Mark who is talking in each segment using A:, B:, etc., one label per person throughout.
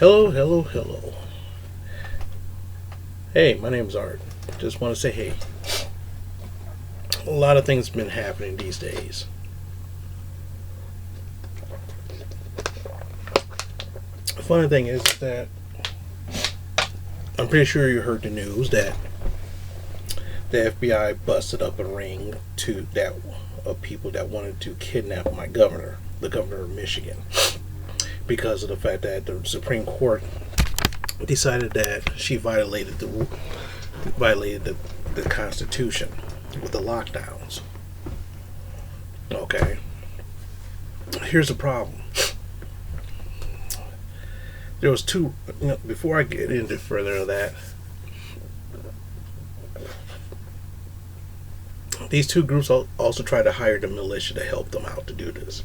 A: Hello, hello, hello. Hey, my name's Art. Just want to say hey. A lot of things have been happening these days. The funny thing is that I'm pretty sure you heard the news that the FBI busted up a ring to that of people that wanted to kidnap my governor, the governor of Michigan, because of the fact that the Supreme Court decided that she violated the Constitution with the lockdowns. Okay. Here's the problem. There was two. Before I get into further of that, these two groups also tried to hire the militia to help them out to do this.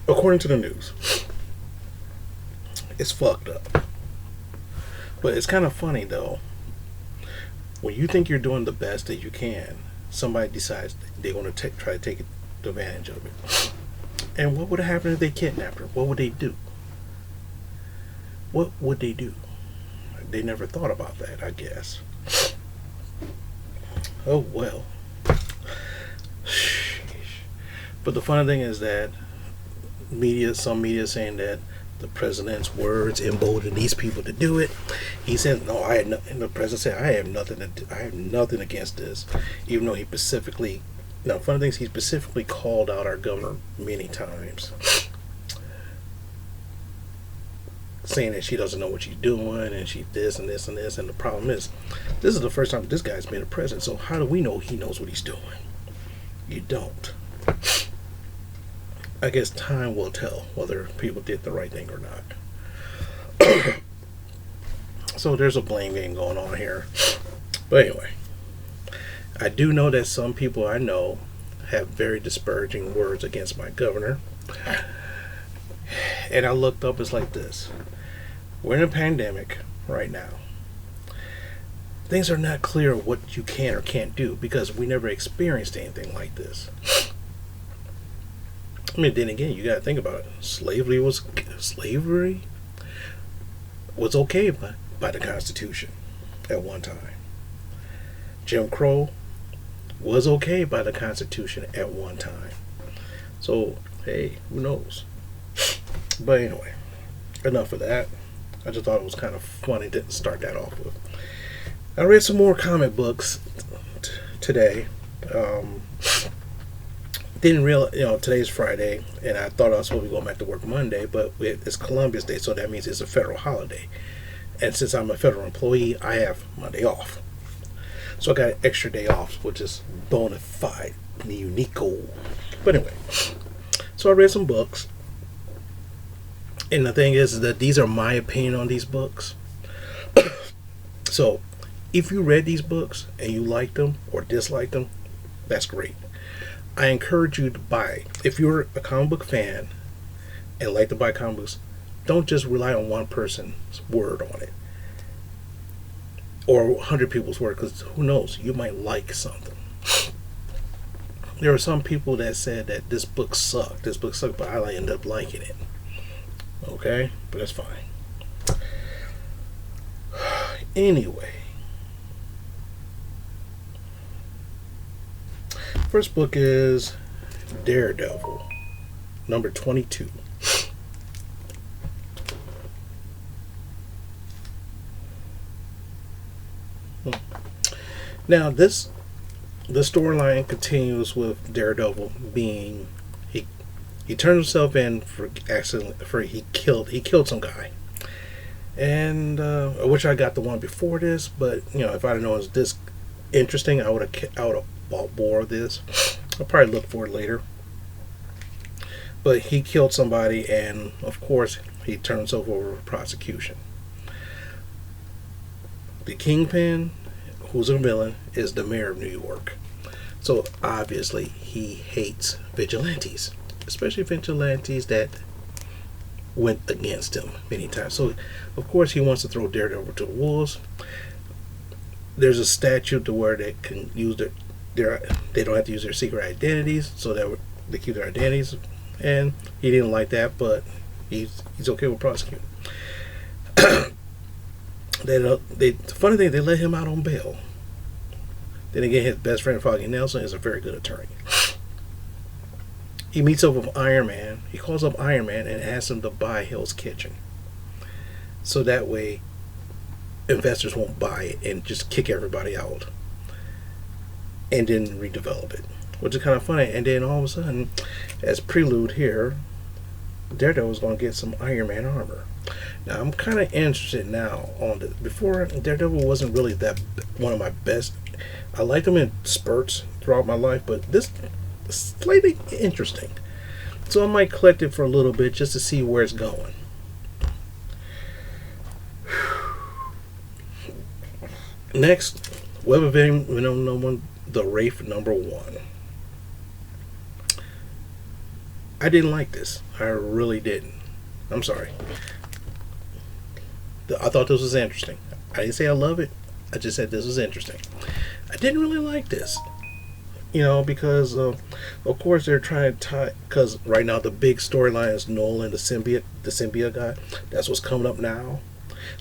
A: According to the news, it's fucked up. But it's kind of funny though. When you think you're doing the best that you can, somebody decides they're going to try to take advantage of it. And what would have happened if they kidnapped her? What would they do? What would they do? They never thought about that, I guess. Oh well. But the funny thing is that some media saying that the president's words emboldened these people to do it. He said, "No, I had nothing." The president said, "I have nothing against this," even though he specifically. Now, funny thing is, he specifically called out our governor many times, saying that she doesn't know what she's doing and she this and this and this. And the problem is, this is the first time this guy's been a president. So how do we know he knows what he's doing? You don't. I guess time will tell whether people did the right thing or not. So there's a blame game going on here. But anyway, I do know that some people I know have very disparaging words against my governor. And I looked up, it's like this. We're in a pandemic right now. Things are not clear what you can or can't do because we never experienced anything like this. I mean, then again, you got to think about it. Slavery was okay by the Constitution at one time. Jim Crow was okay by the Constitution at one time. So, hey, who knows? But anyway, enough of that. I just thought it was kind of funny to start that off with. I read some more comic books today. Didn't realize, today's Friday, and I thought I was supposed to be going back to work Monday, but it's Columbus Day, so that means it's a federal holiday. And since I'm a federal employee, I have Monday off. So I got an extra day off, which is bona fide, unico. But anyway, so I read some books. And the thing is that these are my opinion on these books. So if you read these books and you liked them or disliked them, that's great. I encourage you to buy. If you're a comic book fan and like to buy comic books, don't just rely on one person's word on it. Or 100 people's word, because who knows, you might like something. There are some people that said that this book sucked, but I ended up liking it. Okay? But that's fine. Anyway. First book is Daredevil, number 22. Now the storyline continues with Daredevil being he turned himself in he killed some guy, and I wish I got the one before this, but if I'd known it was this interesting, I would have bought more of this. I'll probably look for it later. But he killed somebody, and of course he turned himself over for prosecution. The Kingpin, who's a villain, is the mayor of New York. So obviously he hates vigilantes, especially vigilantes that went against him many times. So of course he wants to throw Daredevil to the wolves. There's a statute to where they can use they don't have to use their secret identities, so that they keep their identities and he didn't like that, but he's okay with prosecuting. The funny thing, they let him out on bail. Then again, his best friend Foggy Nelson is a very good attorney. He meets up with Iron Man. He calls up Iron Man and asks him to buy Hell's Kitchen, so that way investors won't buy it and just kick everybody out, and then redevelop it, which is kind of funny. And then all of a sudden, as prelude here, Daredevil's going to get some Iron Man armor. Now I'm kind of interested now on this. Before, Daredevil wasn't really that one of my best. I liked him in spurts throughout my life, but this is slightly interesting. So I might collect it for a little bit just to see where it's going. Next, Web of Venom #1, the Wraith #1. I didn't like this. I really didn't. I'm sorry. I thought this was interesting. I didn't say I love it. I just said this was interesting. I didn't really like this. Because of course they're trying to tie. Because right now the big storyline is Nolan, the symbiote guy. That's what's coming up now.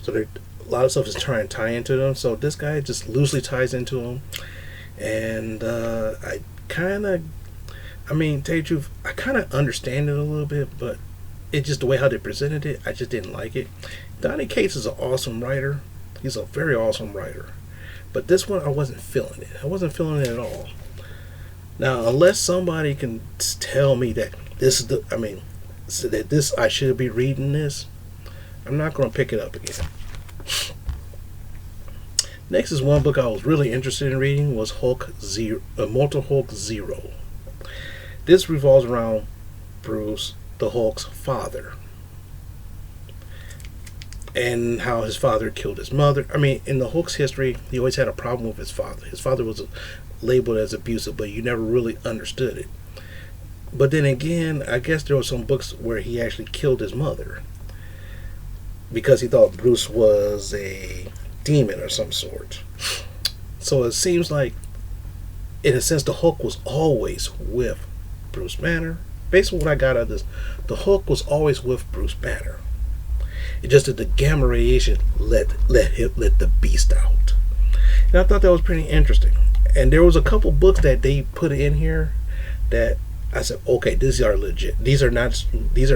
A: So a lot of stuff is trying to tie into them. So this guy just loosely ties into him, and I kind of. I mean, tell you the truth, I kind of understand it a little bit, but it's just the way how they presented it, I just didn't like it. Donny Cates is an awesome writer. He's a very awesome writer. But this one, I wasn't feeling it. I wasn't feeling it at all. Now, unless somebody can tell me that this is I should be reading this, I'm not going to pick it up again. Next is one book I was really interested in reading, was Immortal Hulk Zero. This revolves around Bruce, the Hulk's father, and how his father killed his mother. I mean, in the Hulk's history, he always had a problem with his father. His father was labeled as abusive, but you never really understood it. But then again, I guess there were some books where he actually killed his mother because he thought Bruce was a demon or some sort. So it seems like, in a sense, the Hulk was always with Bruce Banner. Basically what I got out of this, the Hulk was always with Bruce Banner. It's just that the gamma radiation let the beast out. And I thought that was pretty interesting. And there was a couple books that they put in here that I said, okay, these are legit. These are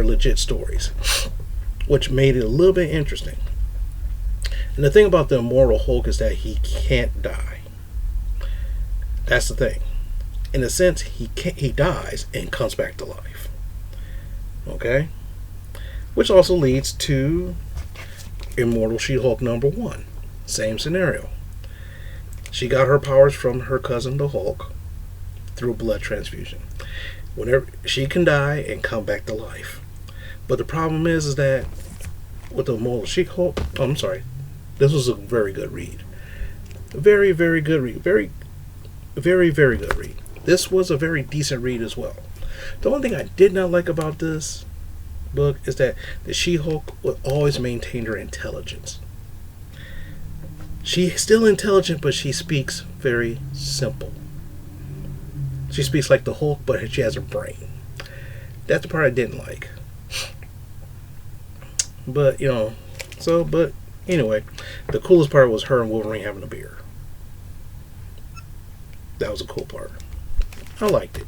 A: legit stories, which made it a little bit interesting. And the thing about the Immortal Hulk is that he can't die. That's the thing. In a sense, he dies and comes back to life. Okay? Which also leads to Immortal She-Hulk #1. Same scenario. She got her powers from her cousin, the Hulk, through a blood transfusion. Whenever she can die and come back to life. But the problem is that with the Immortal She-Hulk, this was a very good read. Very, very good read. Very, very, very good read. This was a very decent read as well. The only thing I did not like about this book is that the She-Hulk would always maintain her intelligence. She's still intelligent, but she speaks very simple. She speaks like the Hulk, but she has a brain. That's the part I didn't like. But, anyway, the coolest part was her and Wolverine having a beer. That was a cool part. I liked it.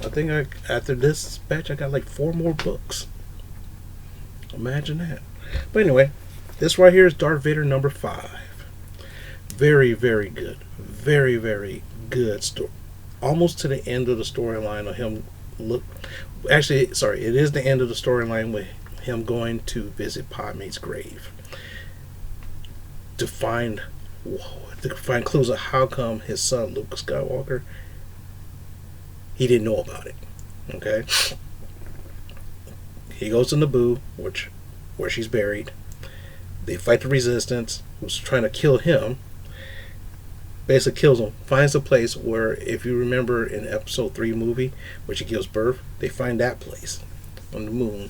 A: I think after this batch, I got like 4 more books. Imagine that. But anyway, this right here is Darth Vader #5. Very, very good. Very, very good story. Almost to the end of the storyline of him. It is the end of the storyline with him going to visit Padme's grave to find clues of how come his son Luke Skywalker, he didn't know about it. Okay, he goes to Naboo, where she's buried. They fight the Resistance, who's trying to kill him. Basically kills him. Finds a place where, if you remember in Episode 3 movie, where she gives birth, they find that place on the moon.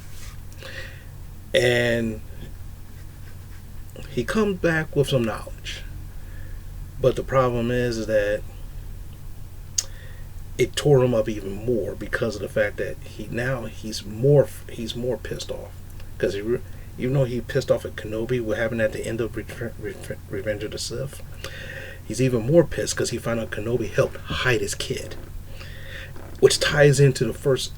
A: And he comes back with some knowledge. But the problem is that it tore him up even more because of the fact that he's more pissed off because even though he pissed off at Kenobi, what happened at the end of Revenge of the Sith, he's even more pissed because he found out Kenobi helped hide his kid, which ties into the first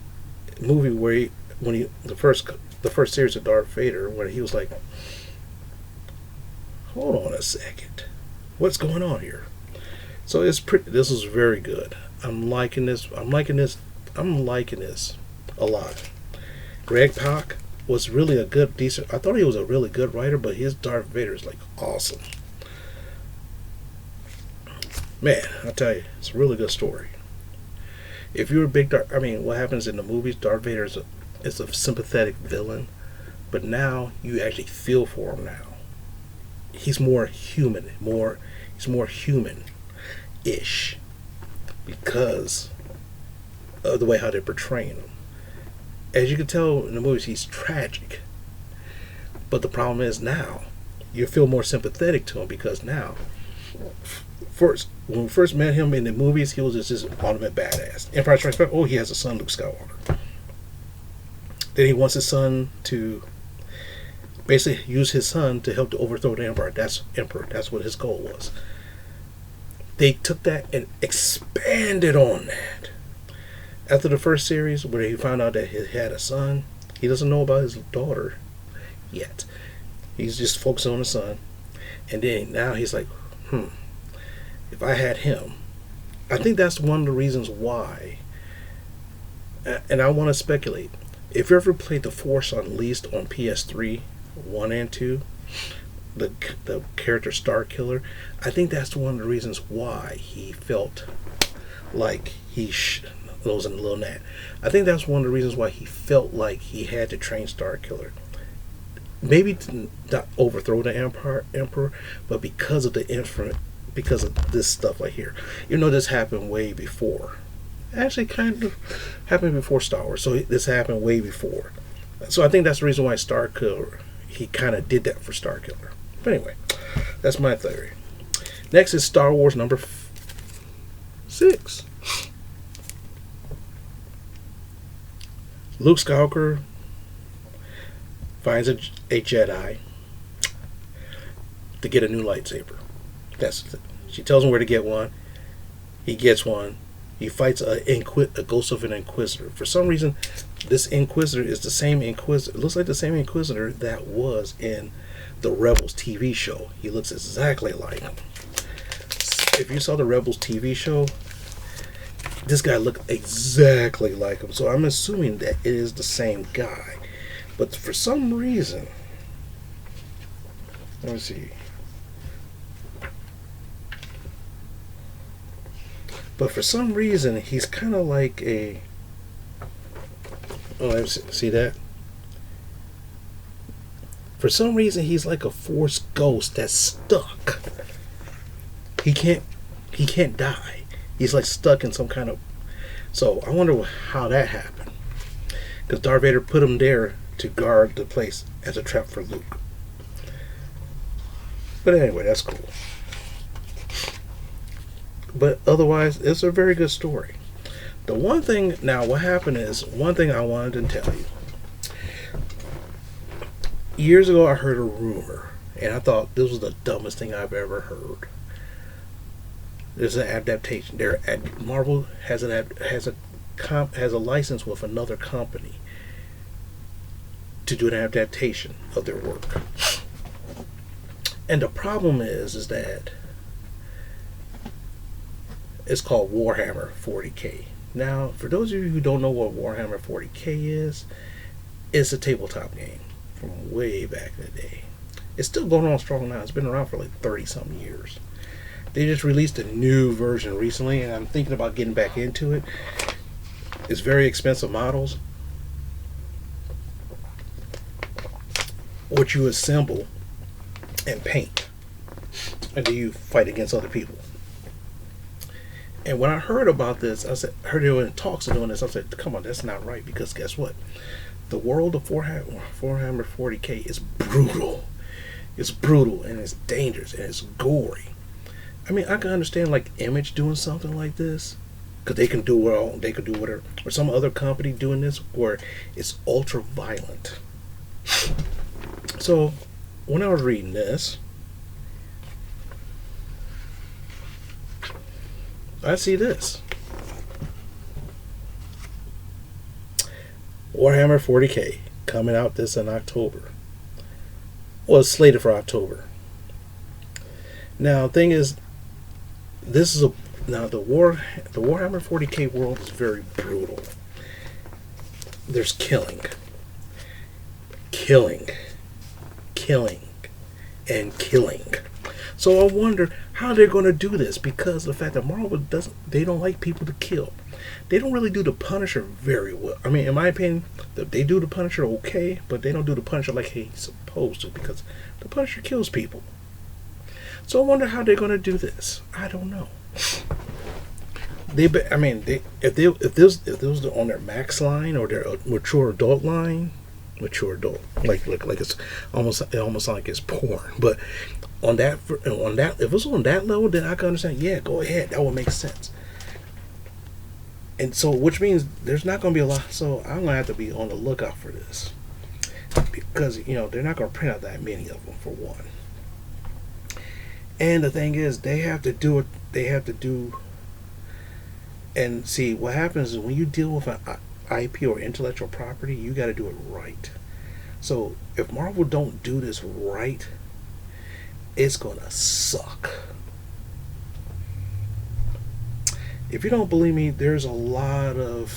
A: movie where the first series of Darth Vader, where he was like, hold on a second, what's going on here? So this is very good. I'm liking this a lot. Greg Pak was really I thought he was a really good writer, but his Darth Vader is like awesome. Man, I tell you, it's a really good story. If you're a big what happens in the movies, Darth Vader is a sympathetic villain, but now you actually feel for him now. He's more human, he's more human-ish because of the way how they're portraying him. As you can tell in the movies, he's tragic. But the problem is now, you feel more sympathetic to him because now, when we first met him in the movies, he was just this ultimate badass. Empire Strikes Back, he has a son, Luke Skywalker. Then he wants his son to basically use his son to help to overthrow the Emperor. That's what his goal was. They took that and expanded on that. After the first series, where he found out that he had a son, he doesn't know about his daughter yet. He's just focused on the son. And then now he's like, if I had him, I think that's one of the reasons why, and I want to speculate, if you ever played The Force Unleashed on PS3, 1 and 2, the character Star Killer, I think that's one of the reasons why he felt like those in Lil Nat. I think that's one of the reasons why he felt like he had to train Star Killer. Maybe to not overthrow the Emperor, but because of this stuff right here. You know, this happened way before. Actually, kind of happened before Star Wars. So this happened way before. So I think that's the reason why Star Killer, he kind of did that for Star Killer. But anyway, that's my theory. Next is Star Wars number 6. Luke Skywalker finds a Jedi to get a new lightsaber. She tells him where to get one. He gets one. He fights a ghost of an Inquisitor. For some reason, this Inquisitor is the same Inquisitor. It looks like the same Inquisitor that was in the Rebels TV show. He looks exactly like him. If you saw the Rebels TV show, this guy looked exactly like him. So I'm assuming that it is the same guy. But for some reason, let me see. But for some reason, he's kind of like a... Oh, see that? For some reason, he's like a Force ghost that's stuck. He can't die. He's like stuck in some kind of... So I wonder how that happened. Because Darth Vader put him there to guard the place as a trap for Luke. But anyway, that's cool. But otherwise, it's a very good story. The one thing, now what happened is, one thing I wanted to tell you. Years ago, I heard a rumor, and I thought this was the dumbest thing I've ever heard. There's an adaptation. Marvel has a license with another company to do an adaptation of their work. And the problem is that it's called Warhammer 40K. Now, for those of you who don't know what Warhammer 40K is, it's a tabletop game from way back in the day. It's still going on strong now. It's been around for like 30-something years. They just released a new version recently, and I'm thinking about getting back into it. It's very expensive models, which you assemble and paint, and then you fight against other people. And when I heard about this, I heard they were in talks of doing this. I said, come on, that's not right, because guess what? The world of Warhammer 40K is brutal. It's brutal, and it's dangerous, and it's gory. I mean, I can understand like Image doing something like this because they can do well. They could do whatever, or some other company doing this where it's ultra violent. So when I was reading this, I see this Warhammer 40K coming out this in October. Well, it's slated for October. Now, thing is, this is a now the Warhammer 40K world is very brutal. There's killing, killing, killing, and killing. So I wonder how they're going to do this because of the fact that Marvel they don't like people to kill. They don't really do the Punisher very well. I mean, in my opinion, they do the Punisher okay, but they don't do the Punisher like he's supposed to because the Punisher kills people. So I wonder how they're going to do this. I don't know. If this was on their Max line or their mature adult line, mature adult, like it's almost like it's porn. But on that, if it was on that level, then I can understand. Yeah, go ahead. That would make sense. And so, which means there's not going to be a lot. So I'm going to have to be on the lookout for this because they're not going to print out that many of them for one. And the thing is, they have to do it. They have to do. And see, what happens is when you deal with an IP or intellectual property, you got to do it right. So if Marvel don't do this right, it's gonna suck. If you don't believe me, there's a movie.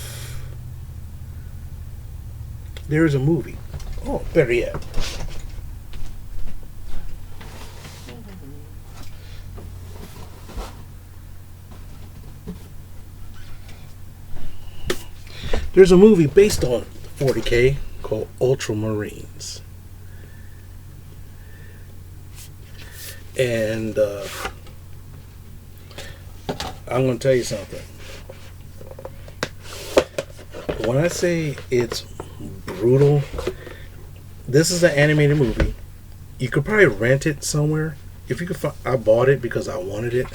A: Oh, better yet. There's a movie based on 40K called Ultramarines. And I'm going to tell you something. When I say it's brutal, this is an animated movie. You could probably rent it somewhere. If you could find, I bought it because I wanted it.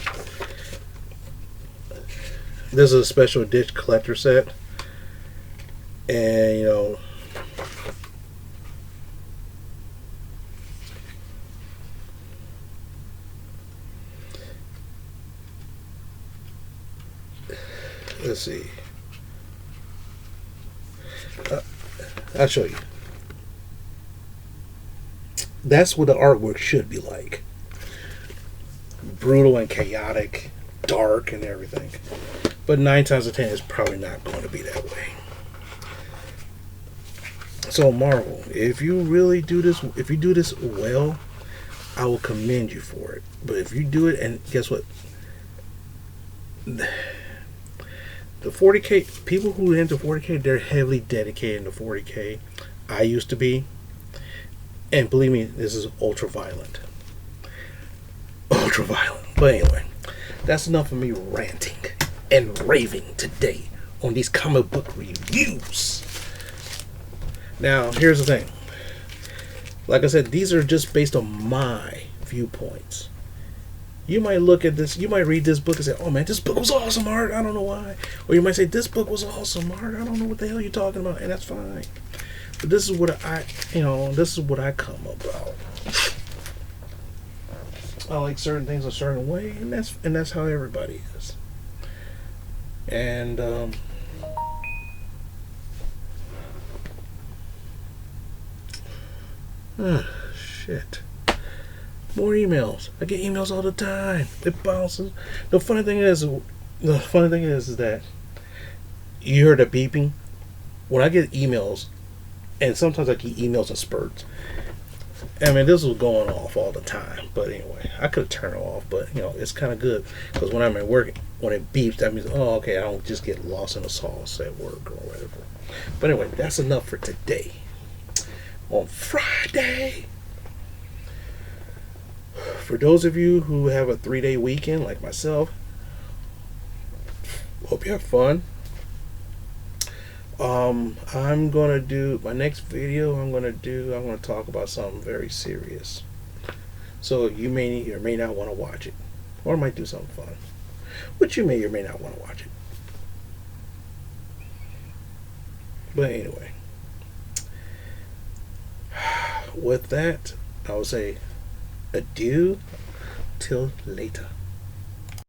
A: This is a special edition collector set. And let's see. I'll show you. That's what the artwork should be like. Brutal and chaotic, dark and everything. But 9 times out of 10, it's probably not going to be that way. So Marvel, if you really do this, if you do this well, I will commend you for it. But if you do it, and guess what? The 40K, people who are into 40K, they're heavily dedicated to 40K. I used to be. And believe me, this is ultra violent. Ultra violent. But anyway, that's enough of me ranting and raving today on these comic book reviews. Now, here's the thing. Like I said, these are just based on my viewpoints. You might look at this, you might read this book and say, oh man, this book was awesome, Art. I don't know why. Or you might say, this book was awesome, Art. I don't know what the hell you're talking about. And that's fine. But this is what this is what I come about. I like certain things a certain way, and that's how everybody is. And shit. More emails. I get emails all the time. It bounces. The funny thing is that you heard the beeping. When I get emails, and sometimes I get emails in spurts. I mean, this was going off all the time. But anyway, I could turn it off. But it's kind of good because when I'm at work, when it beeps, that means okay, I don't just get lost in the sauce at work or whatever. But anyway, that's enough for today. On Friday. For those of you who have a 3-day weekend like myself, hope you have fun. I'm gonna do my next video. I'm gonna talk about something very serious. So you may or may not want to watch it. Or I might do something fun, which you may or may not want to watch it. But anyway, with that, I will say adieu till later.